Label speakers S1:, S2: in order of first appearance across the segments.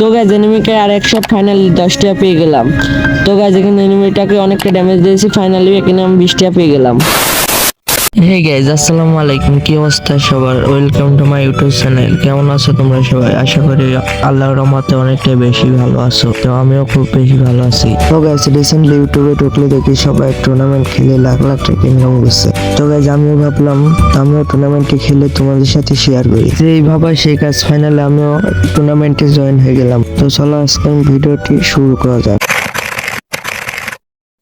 S1: তো গাইজ এনিমিকে আর এক shot finally 10 টাকা পেয়ে গেলাম। তো গাইজ এখানে এনিমিটাকে অনেকটা ড্যামেজ দিয়েছি, ফাইনালি এখানে আমি 20 টাকা পেয়ে গেলাম। হে গাইজ, আসসালামু আলাইকুম। কি অবস্থা সবার? Welcome to my YouTube channel. কেমন আছো তোমরা সবাই? আশা করি আল্লাহর রহমতে অনেকটাই বেশি ভালো আছো। তো আমিও খুব বেশি ভালো আছি। তো গাইজ রিসেন্টলি ইউটিউবে ঢুকলে দেখি সবাই টুর্নামেন্ট খেলে লাখ লাখ টাকা ইনকাম করছে। তো গাইজ আমিও ভাবলাম আমিও টুর্নামেন্টে খেলে তোমাদের সাথে শেয়ার করি। এই ভাবা সেই কাজ, ফাইনালি আমিও টুর্নামেন্টে জয়েন হয়ে গেলাম। তো চলো আজকে ভিডিওটি শুরু করা যাক।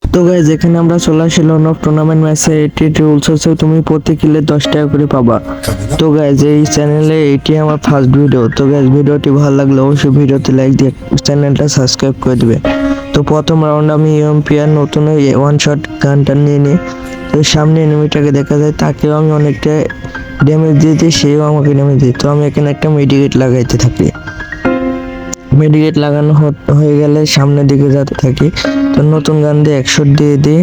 S1: তো গাইজ এখানে আমরা চলে আসলাম টুর্নামেন্ট ম্যাচে। এটি রুলস হচ্ছে তুমি প্রতি কিলে 10 টাকা করে পাবা। তো গাইজ এই চ্যানেলে এটি আমার ফার্স্ট ভিডিও। তো গাইজ ভিডিওটি ভালো লাগলে অবশ্যই ভিডিওতে লাইক দিয়ে চ্যানেলটা সাবস্ক্রাইব করে দিবে। তো প্রথম রাউন্ড আমি ইউএমপিআর নতুন ওয়ান শট গানটা নিয়ে নিই। তো সামনে এনিমিটাকে দেখা যায়, তাকেও আমি অনেকটা ড্যামেজ দিয়ে দিই, সেও আমাকে ড্যামেজ দিই। তো আমি এখানে একটা মেডিকেট লাগাইতে থাকি। মেডিকেট লাগানো হয়ে গেলে সামনের দিকে যেতে থাকি। তো নতুন গান দিয়ে 100 দিয়ে দিই।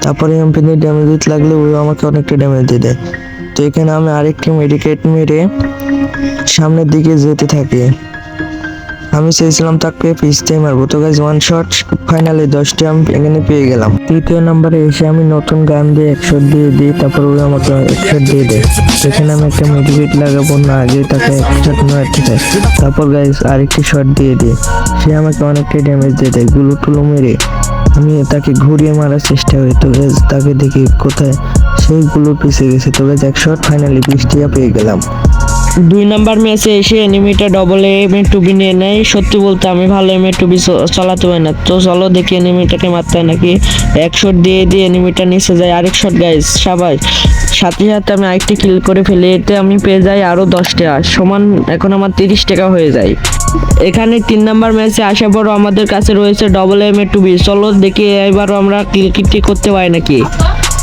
S1: তারপরে এমপি দিয়ে ড্যামেজ দিতে লাগলে ও আমাকে অনেকটা ড্যামেজ দিয়ে দেয়। তো এখানে আমি আরেকটি মেডিকেট মেরে সামনের দিকে যেতে থাকি। আমি চেয়েছিলাম তাকে পিছতে মারবো। তো গাইজ ওয়ান শট ফাইনালি 10টা আমি এখানে পেয়ে গেলাম। তৃতীয় নম্বরে এসে আমি নতুন গান দিয়ে 100 দিয়ে দিই, তারপর ও আমাকে 100 দিয়ে দেয়। সেখানে আমি একটা মেডিকেট লাগাবো না, আগে তাকে 100 মারতে চাই। তারপর গাইজ আরেকটি শট দিয়ে দিই, সে আমাকে অনেকটাই ড্যামেজ দিয়ে দেয়। গুলো টুলো মেরে আমি তাকে ঘুরিয়ে মারার চেষ্টা করি। তো গাইজ তাকে দেখি কোথায় সেইগুলো পিছিয়ে গেছে। তো গাইজ 1 শট ফাইনালি 20 টাকা পেয়ে গেলাম। 2 নাম্বার ম্যাচে এসে এনিমিটা ডবল এম2বি নিয়ে নেয়। সত্যি বলতে আমি ভালো এম2বি চালাতে পারি না। তো চলো দেখি এনিমিটাকে মারতে হয় নাকি। 1 শট দিয়ে এনিমিটা নিচে যায়। আরেক শট গাইজ, সাবাস। সাথে সাথে আমি আরেকটি কিল করে ফেলি। এতে আমি পেয়ে যাই আরো 10 টাকা, সমান এখন আমার 30 টাকা হয়ে যায়। এখানে 3 নাম্বার ম্যাচে আসার পরও আমাদের কাছে রয়েছে ডবল এম2বি। চলো দেখি এবারও আমরা কিল কিটটি করতে পারি নাকি।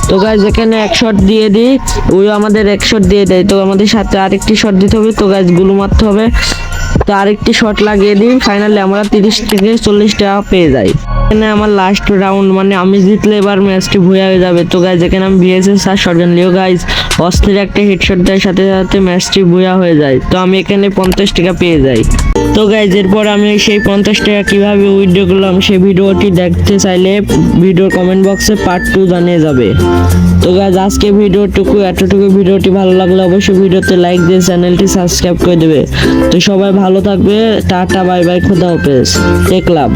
S1: তো গাইজ এখানে 1 শট দিয়ে দিই, ওই আমাদের 1 শট দিয়ে দেয়। তো আমাদের সাথে আরেকটি শট দিতে হবে। তো গাইজ গুলো মারতে হবে। তো আরেকটি শট লাগিয়ে দিই, ফাইনালি আমরা 30 থেকে 40 টাকা পেয়ে যাই। এখানে আমার লাস্ট রাউন্ড, মানে আমি জিতলে এবার ম্যাচটি ভুয়া হয়ে যাবে। তো গাইজ এখানে আমি ভিএসএস আর শটগান লিও গাইজ অস্থির একটা হেডশট দেওয়ার সাথে সাথে ম্যাচটি ভুয়া হয়ে যায়। তো আমি এখানে 50 টাকা পেয়ে যাই। তো গাইজ এরপর আমি সেই 50 টাকা কিভাবে উইথড্র করলাম সেই ভিডিওটি দেখতে চাইলে ভিডিওর কমেন্ট বক্সে পার্ট 2 জানিয়ে যাবে। তো গাইজ আজকে এতটুকু। ভিডিওটি ভালো লাগলে অবশ্যই ভিডিওতে লাইক দিয়ে চ্যানেলটি সাবস্ক্রাইব করে দেবে। তো সবাই ভালো থাকবে, টাটা বাই বাই, খোদা হাফেজ, টেক লাভ।